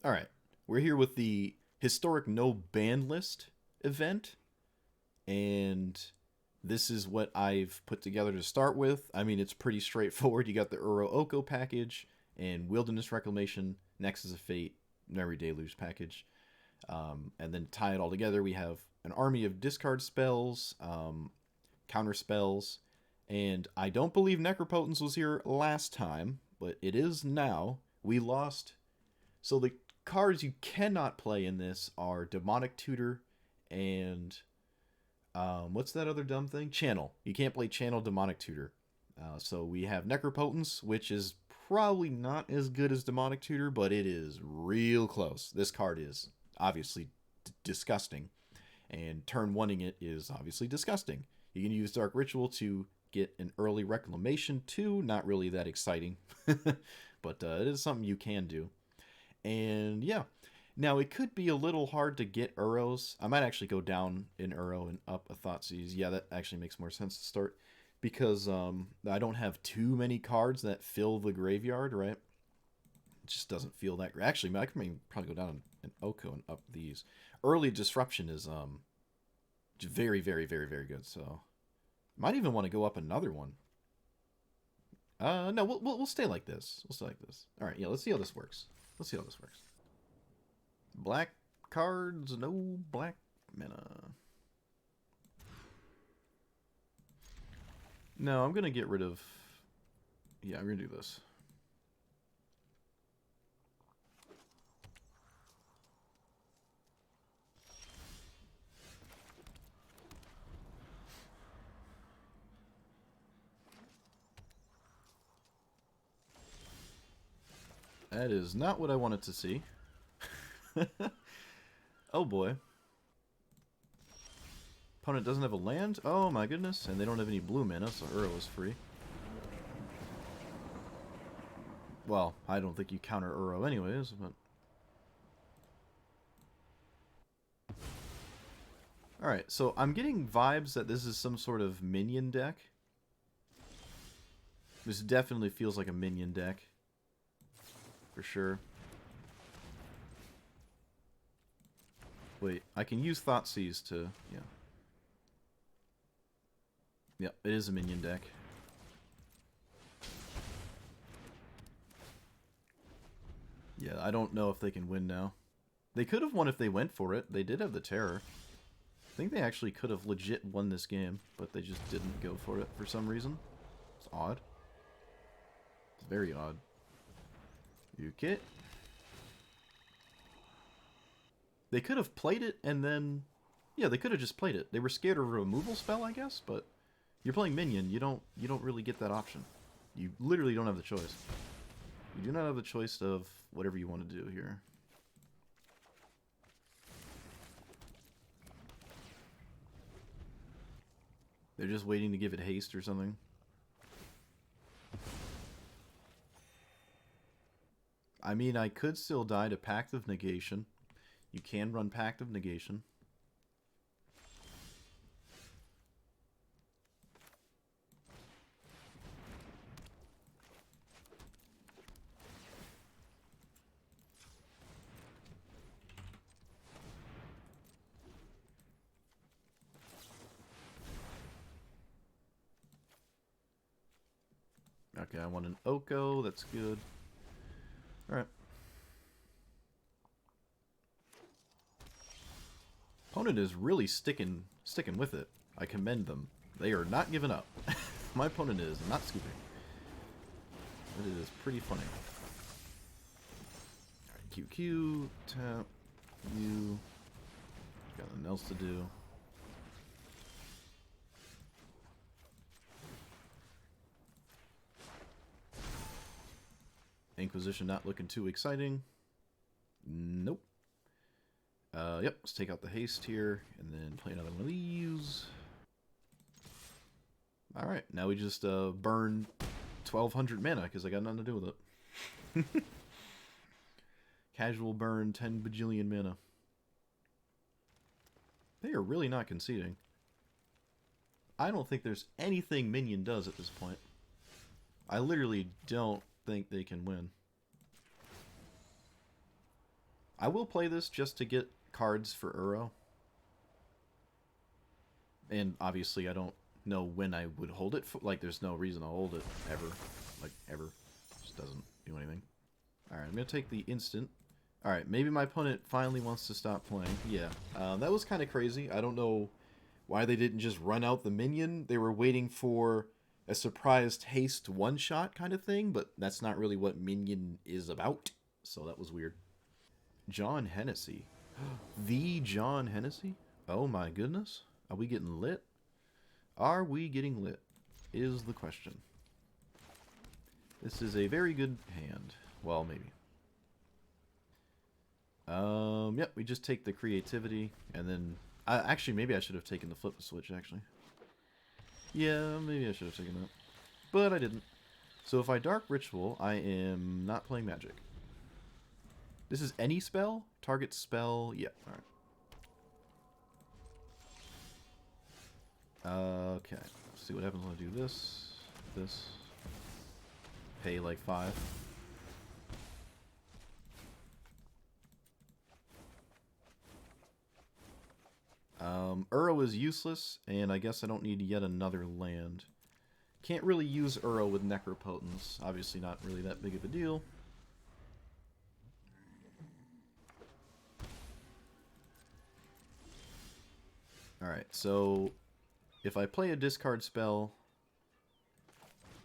All right, we're here with the historic no ban list event, and this is what I've put together to start with. I mean, it's pretty straightforward. You got the Uro Oko package and Wilderness Reclamation, Nexus of Fate, Memory Deluge package. And then tie it all together, we have an army of discard spells, counter spells, and I don't believe Necropotence was here last time, but it is now. We lost. So the cards you cannot play in this are Demonic Tutor and what's that other dumb thing? Channel. You can't play Channel Demonic Tutor. So we have Necropotence, which is probably not as good as Demonic Tutor, but it is real close. This card is obviously disgusting, and turn oneing it is obviously disgusting. You can use Dark Ritual to get an early Reclamation too. Not really that exciting, but it is something you can do. And yeah, now it could be a little hard to get Uros. I might actually go down in Uro and up a Thoughtseize. Yeah, that actually makes more sense to start because I don't have too many cards that fill the graveyard, right? It just doesn't feel that great. Actually, I can probably go down in Oko and up these. Early Disruption is very, very, very, very good. So might even want to go up another one. No, we'll stay like this. We'll stay like this. All right, yeah, let's see how this works. Let's see how this works. Black cards, no black mana. No, I'm gonna get rid of. Yeah, I'm gonna do this. That is not what I wanted to see. Oh boy. Opponent doesn't have a land? Oh my goodness. And they don't have any blue mana, so Uro is free. Well, I don't think you counter Uro anyways, but... Alright, so I'm getting vibes that this is some sort of minion deck. This definitely feels like a minion deck. For sure. Wait, I can use Thoughtseize to... yeah. Yep, it is a minion deck. Yeah, I don't know if they can win now. They could have won if they went for it. They did have the terror. I think they actually could have legit won this game, but they just didn't go for it for some reason. It's odd. It's very odd. You get. They could have played it and then... yeah, they could have just played it. They were scared of a removal spell, I guess, but... you're playing minion, you don't really get that option. You literally don't have the choice. You do not have the choice of whatever you want to do here. They're just waiting to give it haste or something. I mean, I could still die to Pact of Negation. You can run Pact of Negation. Okay, I want an Oko. That's good. Alright. Opponent is really sticking with it. I commend them. They are not giving up. My opponent is not scooping. But it is pretty funny. Alright, QQ, tap, you. Got nothing else to do. Inquisition not looking too exciting. Nope. Yep, let's take out the haste here, and then play another one of these. Alright, now we just burn 1,200 mana, because I got nothing to do with it. Casual burn, 10 bajillion mana. They are really not conceding. I don't think there's anything Minion does at this point. I literally don't think they can win. I will play this just to get cards for Uro. And obviously I don't know when I would hold it. Like, there's no reason to hold it ever. Like, ever. Just doesn't do anything. Alright, I'm going to take the instant. Alright, maybe my opponent finally wants to stop playing. Yeah, that was kind of crazy. I don't know why they didn't just run out the minion. They were waiting for a surprised haste one-shot kind of thing, but that's not really what minion is about. So that was weird. John Hennessy. The John Hennessy? Oh my goodness. Are we getting lit? Are we getting lit? Is the question. This is a very good hand. Well, maybe. Yep, we just take the creativity, and then... actually, maybe I should have taken the flip the switch, actually. Yeah, maybe I should have taken that. But I didn't. So if I Dark Ritual, I am not playing Magic. This is any spell? Target spell? Yeah, alright. Okay, let's see what happens when I do this. This. Pay like 5. Uro is useless, and I guess I don't need yet another land. Can't really use Uro with Necropotence. Obviously not really that big of a deal. Alright, so if I play a discard spell,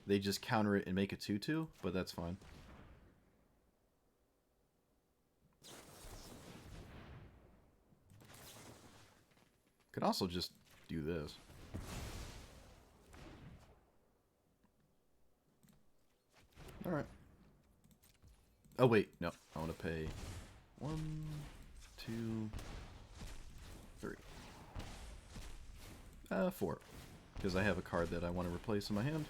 they just counter it and make a 2-2, but that's fine. Could also just do this. Alright. Oh, wait. No. I want to pay 1, 2, 3. 4. Because I have a card that I want to replace in my hand.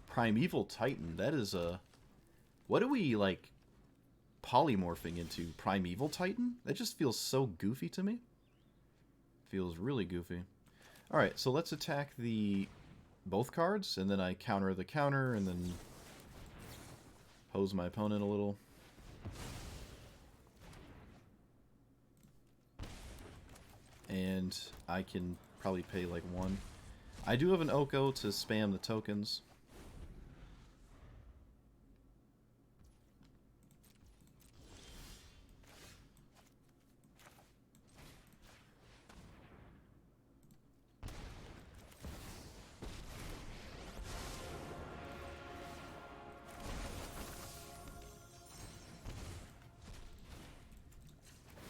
Primeval Titan. That is a... What are we, like, polymorphing into? Primeval Titan? That just feels so goofy to me. Feels really goofy. Alright, so let's attack the... both cards, and then I counter the counter, and then... hose my opponent a little. And I can probably pay, like, 1. I do have an Oko to spam the tokens.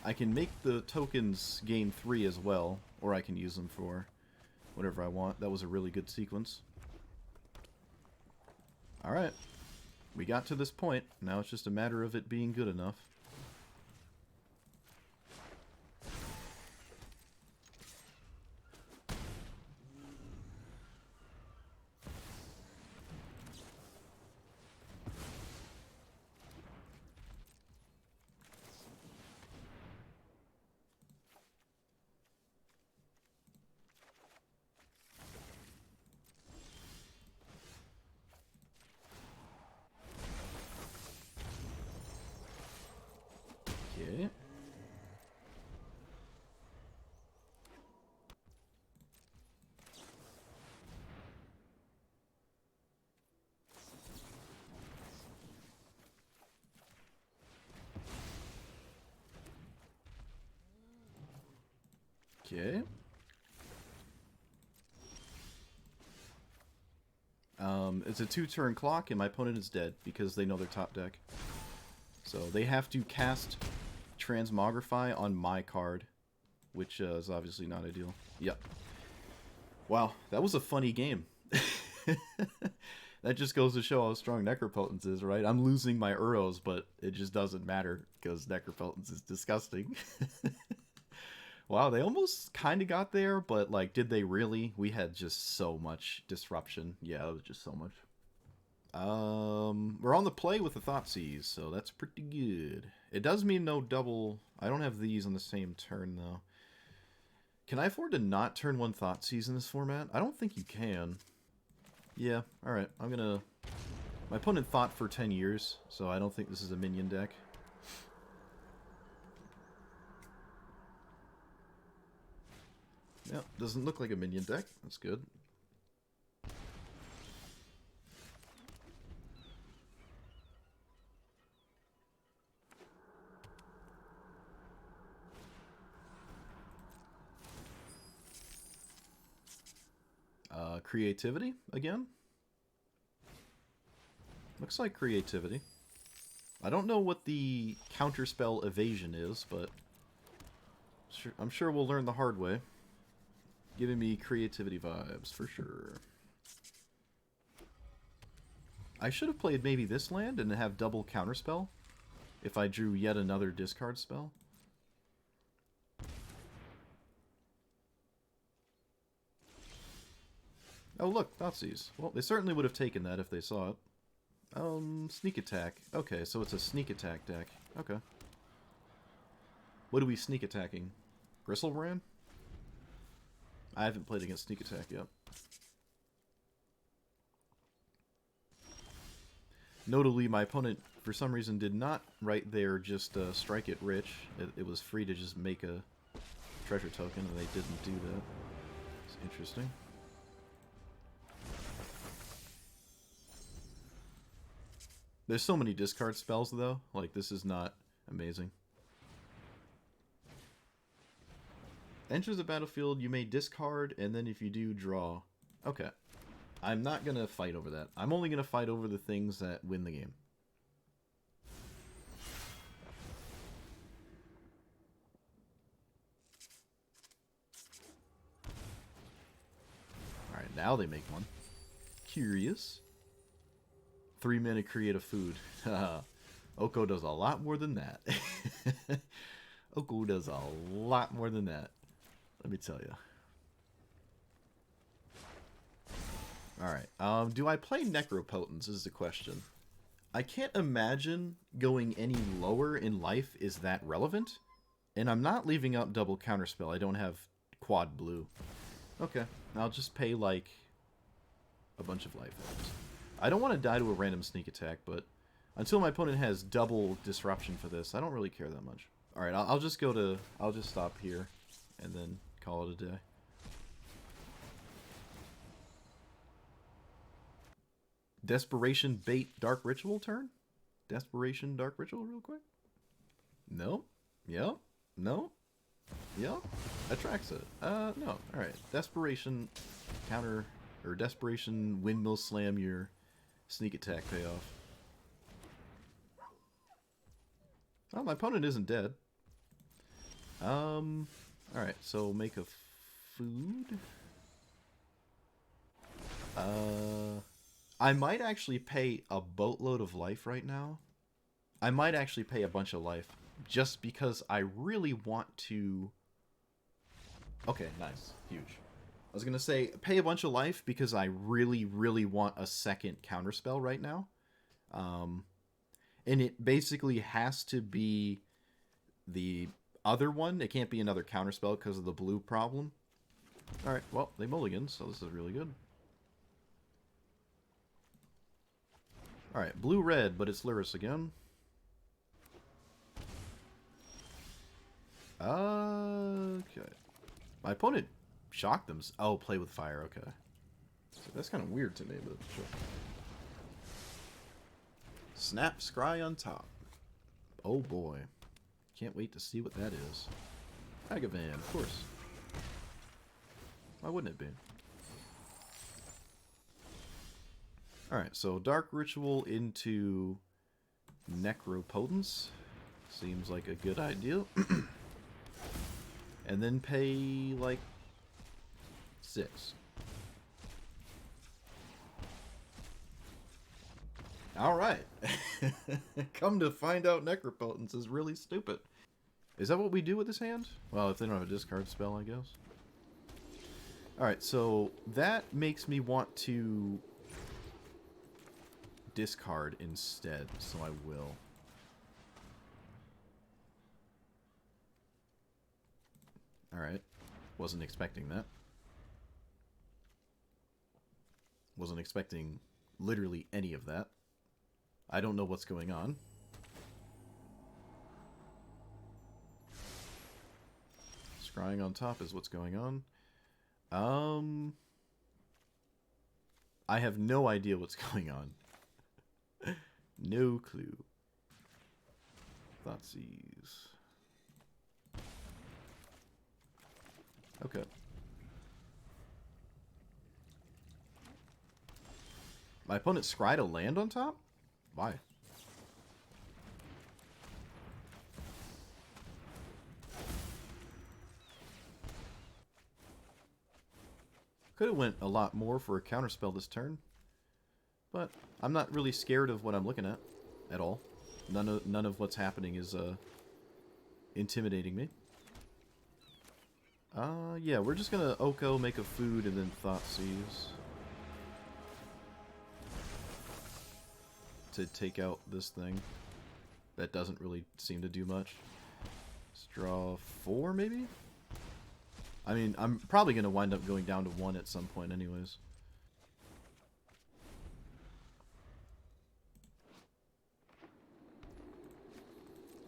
I can make the tokens gain 3 as well, or I can use them for whatever I want. That was a really good sequence. Alright. We got to this point. Now it's just a matter of it being good enough. Okay. Okay. It's a 2-turn clock, and my opponent is dead because they know their top deck. So they have to cast Transmogrify on my card, which is obviously not ideal. Yep. Wow, that was a funny game. That just goes to show how strong Necropotence is, right? I'm losing my Uros, but it just doesn't matter because Necropotence is disgusting. Wow, they almost kind of got there, but, like, did they really? We had just so much disruption. Yeah, it was just so much. We're on the play with the Thoughtseize, so that's pretty good. It does mean no double... I don't have these on the same turn, though. Can I afford to not turn one Thoughtseize in this format? I don't think you can. Yeah, alright. I'm gonna... My opponent thought for 10 years, so I don't think this is a minion deck. Yep, doesn't look like a minion deck. That's good. Creativity, again? Looks like creativity. I don't know what the counterspell evasion is, but I'm sure we'll learn the hard way. Giving me creativity vibes, for sure. I should have played maybe this land and have double counterspell if I drew yet another discard spell. Oh look, Thoughtseize. Well, they certainly would have taken that if they saw it. Sneak attack. Okay, so it's a sneak attack deck. Okay. What are we sneak attacking? Gristlebrand? I haven't played against sneak attack yet. Notably, my opponent, for some reason, did not right there just strike it rich. It was free to just make a treasure token, and they didn't do that. It's interesting. There's so many discard spells, though. Like, this is not amazing. Enters the battlefield, you may discard, and then if you do, draw. Okay. I'm not going to fight over that. I'm only going to fight over the things that win the game. Alright, now they make one. Curious. 3 mana create a food. Oko does a lot more than that. Oko does a lot more than that. Let me tell you. Alright, do I play Necropotence is the question. I can't imagine going any lower in life is that relevant. And I'm not leaving up double counterspell. I don't have quad blue. Okay, I'll just pay like a bunch of life. I don't want to die to a random sneak attack, but until my opponent has double disruption for this, I don't really care that much. Alright, I'll just stop here and then call it a day. Desperation bait Dark Ritual turn? Desperation Dark Ritual real quick? No. Yep. No. Yep. Attracts it. No. Alright. Desperation counter, or Desperation Windmill Slam your sneak attack payoff. Oh, my opponent isn't dead. Alright, so make a food. I might actually pay a boatload of life right now. I might actually pay a bunch of life just because I really want to... Okay, nice. Huge. I was going to say, pay a bunch of life because I really, really want a second counterspell right now. And it basically has to be the other one. It can't be another counterspell because of the blue problem. Alright, well, they mulligan, so this is really good. Alright, blue-red, but it's Lyris again. Okay. My opponent shocked them. Oh, play with fire, okay. So that's kind of weird to me, but sure. Snap Scry on top. Oh boy. Can't wait to see what that is. Agavan, of course. Why wouldn't it be? Alright, so Dark Ritual into Necropotence. Seems like a good idea. And then pay, like, 6. Alright. Come to find out Necropotence is really stupid. Is that what we do with this hand? Well, if they don't have a discard spell, I guess. Alright, so that makes me want to discard instead, so I will. Alright. Wasn't expecting that. Wasn't expecting literally any of that. I don't know what's going on. Scrying on top is what's going on. I have no idea what's going on. No clue. Thoughtseize. Okay. My opponent scryed a land on top? Why? Could have went a lot more for a counterspell this turn. But I'm not really scared of what I'm looking at all. None of what's happening is intimidating me. Yeah, we're just gonna Oko, make a food, and then Thoughtseize. To take out this thing. That doesn't really seem to do much. Let's draw 4, maybe? I mean, I'm probably gonna wind up going down to 1 at some point anyways.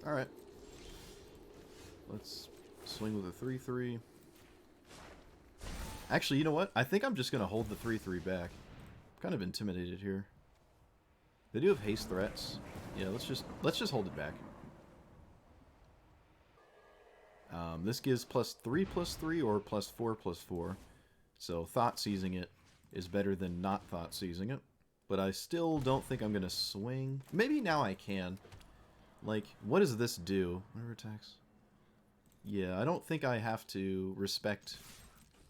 Alright. Let's swing with a 3-3. Actually, you know what? I think I'm just gonna hold the 3-3 back. I'm kind of intimidated here. They do have haste threats. Yeah, let's just hold it back. This gives +3/+3 or +4/+4. So Thoughtseizing it is better than not Thoughtseizing it. But I still don't think I'm gonna swing. Maybe now I can. Like, what does this do? Whatever attacks. Yeah, I don't think I have to respect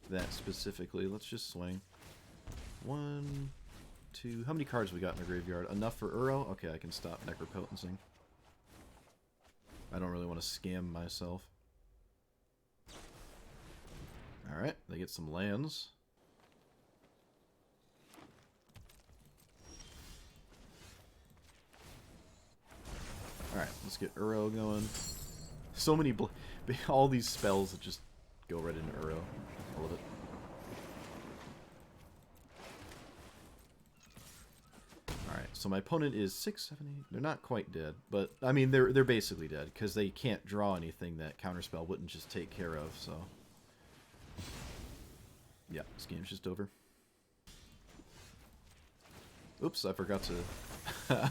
that specifically. Let's just swing. 1, 2... How many cards we got in the graveyard? Enough for Uro? Okay, I can stop Necropotencing. I don't really want to scam myself. Alright, they get some lands. Alright, let's get Uro going. So many... all these spells that just go right into Uro. I love it. Alright, so my opponent is 6, 7, 8... They're not quite dead, but... I mean, they're basically dead, because they can't draw anything that Counterspell wouldn't just take care of, so... Yeah, this game's just over. Oops, I forgot to...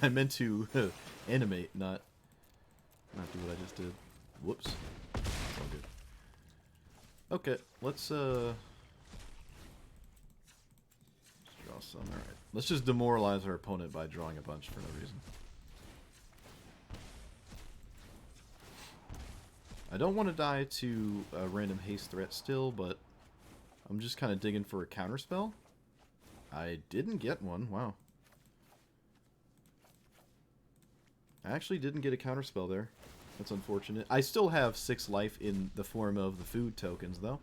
I meant to animate, not do what I just did. Whoops. It's all good. Okay, let's draw some. Alright. Let's just demoralize our opponent by drawing a bunch for no reason. I don't want to die to a random haste threat still, but I'm just kind of digging for a counterspell. I didn't get one. Wow. I actually didn't get a counterspell there. That's unfortunate. I still have 6 life in the form of the food tokens, though.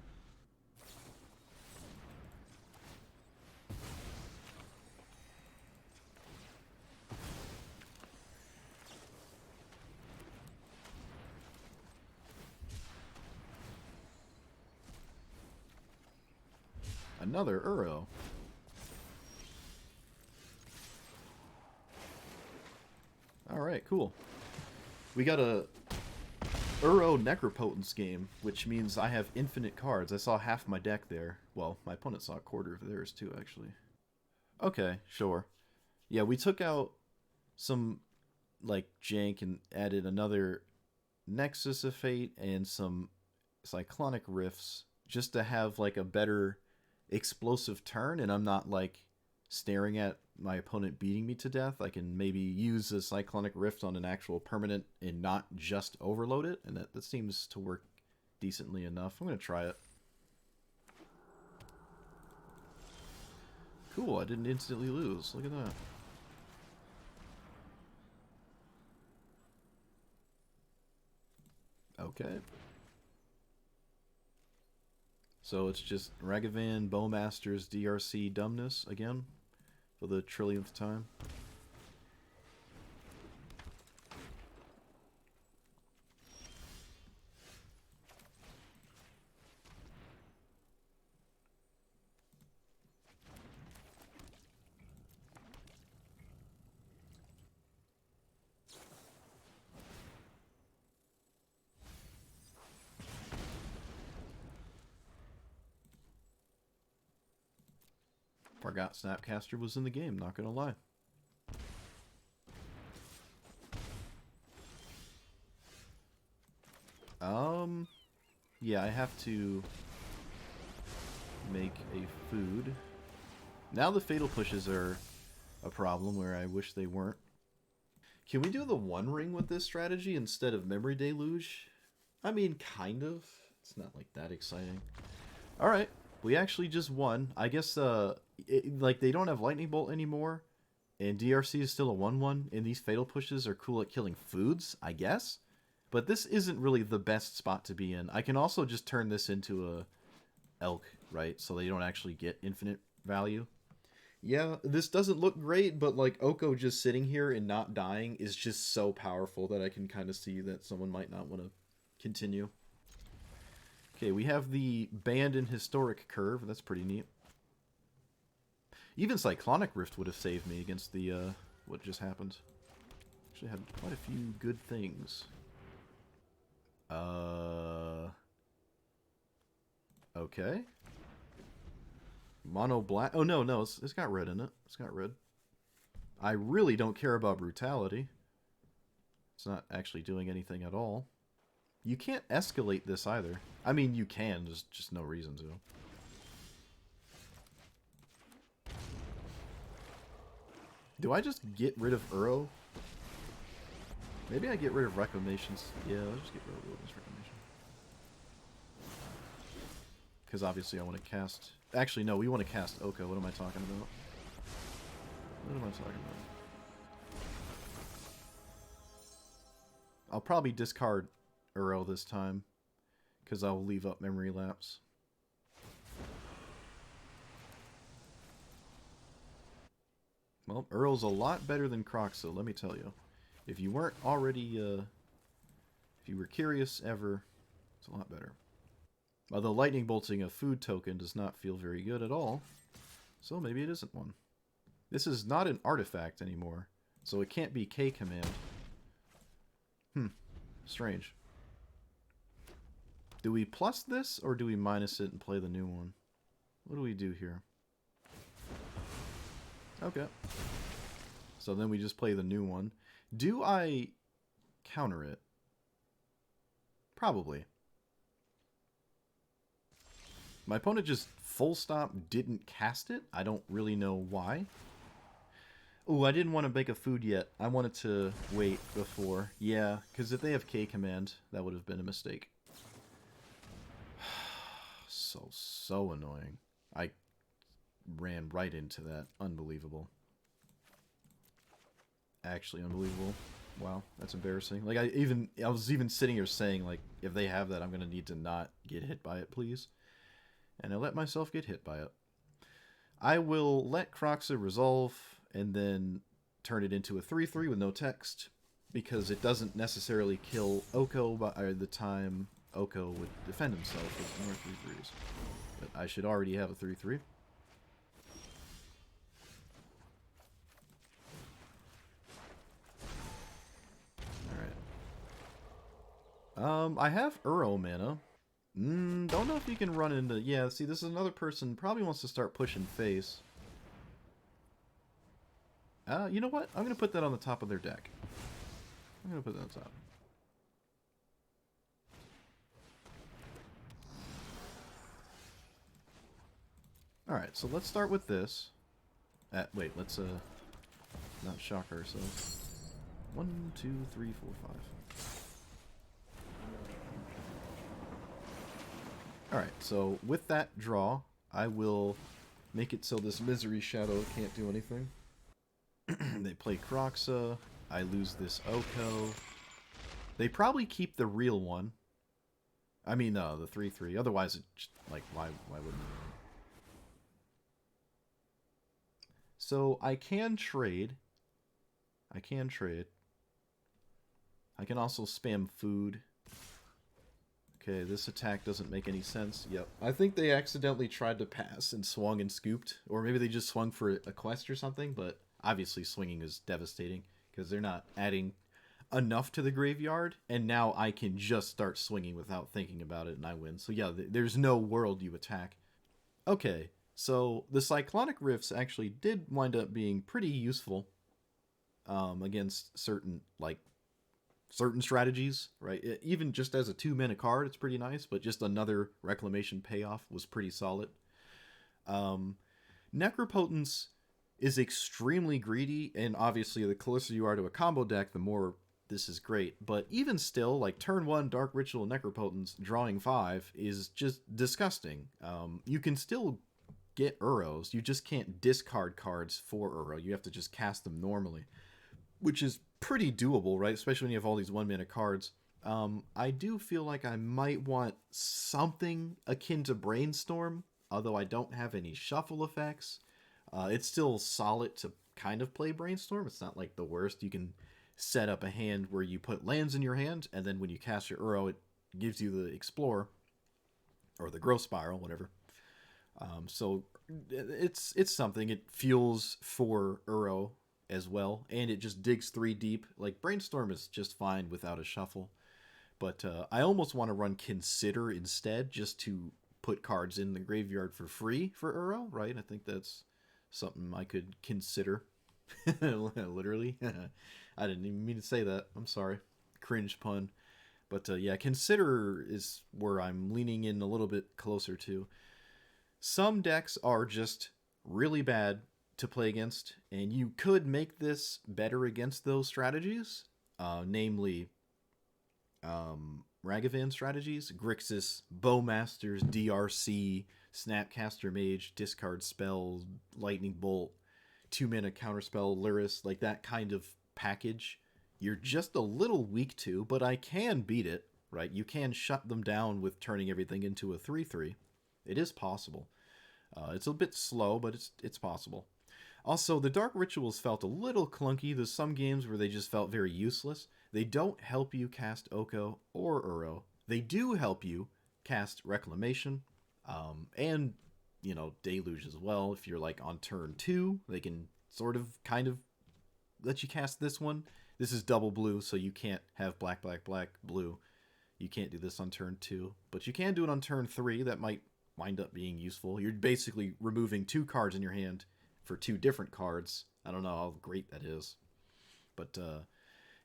Another Uro. Alright, cool. We got a Uro Necropotence game, which means I have infinite cards. I saw half my deck there. Well, my opponent saw a quarter of theirs too, actually. Okay, sure. Yeah, we took out some, like, jank and added another Nexus of Fate and some Cyclonic Rifts just to have, like, a better explosive turn, and I'm not, like, staring at my opponent beating me to death. I can maybe use a Cyclonic Rift on an actual permanent and not just overload it, and that seems to work decently enough. I'm going to try it. Cool, I didn't instantly lose. Look at that. Okay. So it's just Ragavan, Bowmaster's DRC Dumbness again for the trillionth time. Forgot Snapcaster was in the game, not gonna lie. Yeah, I have to make a food. Now the fatal pushes are a problem where I wish they weren't. Can we do the One Ring with this strategy instead of Memory Deluge? I mean, kind of. It's not like that exciting. Alright, we actually just won. I guess, like, they don't have Lightning Bolt anymore, and DRC is still a 1-1, and these fatal pushes are cool at killing foods, I guess? But this isn't really the best spot to be in. I can also just turn this into a elk, right? So they don't actually get infinite value. Yeah, this doesn't look great, but like Oko just sitting here and not dying is just so powerful that I can kind of see that someone might not want to continue. Okay, we have the Banned and Historic curve. That's pretty neat. Even Cyclonic Rift would have saved me against the what just happened. Actually had quite a few good things. Okay. Mono black. Oh, no, it's got red in it. It's got red. I really don't care about brutality. It's not actually doing anything at all. You can't escalate this either. I mean, you can. There's just no reason to. Do I just get rid of Uro? Maybe I get rid of Reclamations. Yeah, I'll just get rid of Wilderness Reclamation. Because obviously I want to cast... Actually, no, we want to cast Oko. What am I talking about? What am I talking about? I'll probably discard Uro this time. Because I'll leave up Memory Lapse. Well, Uro's a lot better than Croxa, let me tell you. If you weren't already, if you were curious ever, it's a lot better. Although lightning bolting a food token does not feel very good at all, so maybe it isn't one. This is not an artifact anymore, so it can't be K command. Strange. Do we plus this, or do we minus it and play the new one? What do we do here? Okay. So then we just play the new one. Do I counter it? Probably. My opponent just full stop didn't cast it. I don't really know why. Oh, I didn't want to make a food yet. I wanted to wait before. Yeah, because if they have K command, that would have been a mistake. So annoying. I ran right into that. Unbelievable. Actually unbelievable. Wow, that's embarrassing. Like, I was even sitting here saying, like, if they have that, I'm going to need to not get hit by it, please. And I let myself get hit by it. I will let Croxa resolve and then turn it into a 3-3 with no text, because it doesn't necessarily kill Oko by the time Oko would defend himself with more 3-3s. But I should already have a 3-3. I have Uro mana. Don't know if you can run into... Yeah, see, this is another person probably wants to start pushing face. You know what? I'm going to put that on the top of their deck. I'm going to put that on top. Alright, so let's start with this. Wait, let's, not shock ourselves. 1, 2, 3, 4, 5. Alright, so with that draw, I will make it so this Misery Shadow can't do anything. They play Croxa, I lose this Oko. They probably keep the real one. I mean, the 3-3, otherwise, it just, like, why wouldn't they? So, I can trade. I can also spam food. Okay, this attack doesn't make any sense. Yep. I think they accidentally tried to pass and swung and scooped. Or maybe they just swung for a quest or something, but obviously swinging is devastating because they're not adding enough to the graveyard, and now I can just start swinging without thinking about it and I win. So yeah, there's no world you attack. Okay, So the Cyclonic Rifts actually did wind up being pretty useful against certain strategies, right? Even just as a 2 mana card, it's pretty nice, but just another Reclamation payoff was pretty solid. Um, Necropotence is extremely greedy, and obviously the closer you are to a combo deck, the more this is great. But even still, like turn 1 Dark Ritual Necropotence, drawing 5 is just disgusting. You can still get Uros, you just can't discard cards for Uro. You have to just cast them normally, which is pretty doable, right? Especially when you have all these 1 mana cards. I do feel like I might want something akin to Brainstorm, although I don't have any shuffle effects. It's still solid to kind of play Brainstorm. It's not like the worst. You can set up a hand where you put lands in your hand, and then when you cast your Uro, it gives you the Explore or the Growth Spiral, whatever. So it's something. It fuels for Uro as well, and it just digs 3 deep. Like Brainstorm is just fine without a shuffle, but I almost want to run Consider instead, just to put cards in the graveyard for free for Uro, right? I think that's something I could consider. Literally. I didn't even mean to say that. I'm sorry. Cringe pun. But yeah, Consider is where I'm leaning in a little bit closer to. Some decks are just really bad to play against, and you could make this better against those strategies, namely Ragavan strategies, Grixis, Bowmasters, DRC, Snapcaster Mage, discard spell, Lightning Bolt, 2 mana counterspell, Lyris, like that kind of package. You're just a little weak to, but I can beat it, right? You can shut them down with turning everything into a 3/3. It is possible. It's a bit slow, but it's possible. Also, the Dark Rituals felt a little clunky. There's some games where they just felt very useless. They don't help you cast Oko or Uro. They do help you cast Reclamation, and, Deluge as well. If you're, like, on turn 2, they can kind of let you cast this one. This is double blue, so you can't have black, black, black, blue. You can't do this on turn 2, but you can do it on turn 3. That might wind up being useful. You're basically removing 2 cards in your hand for 2 different cards. I don't know how great that is. But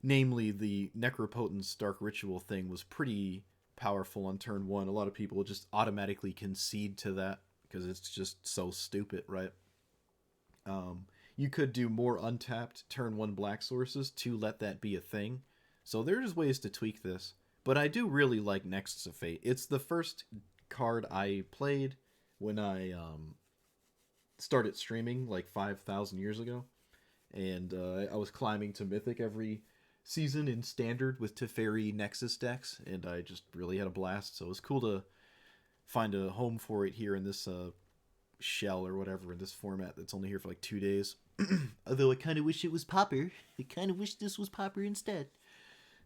namely, the Necropotence Dark Ritual thing was pretty powerful on turn 1. A lot of people just automatically concede to that because it's just so stupid, right? You could do more untapped turn 1 black sources to let that be a thing. So there's ways to tweak this. But I do really like Nexus of Fate. It's the first card I played when I started streaming like 5,000 years ago. And I was climbing to Mythic every season in Standard with Teferi Nexus decks, and I just really had a blast. So it was cool to find a home for it here in this shell or whatever, in this format that's only here for like 2 days. Although I kind of wish it was Popper. I kind of wish this was Popper instead.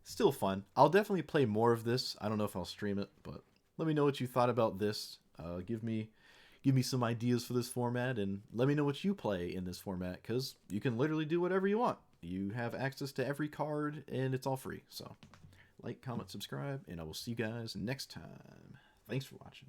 Still fun. I'll definitely play more of this. I don't know if I'll stream it, but let me know what you thought about this. Give me some ideas for this format, and let me know what you play in this format, because you can literally do whatever you want. You have access to every card, and it's all free. So like, comment, subscribe, and I will see you guys next time. Thanks for watching.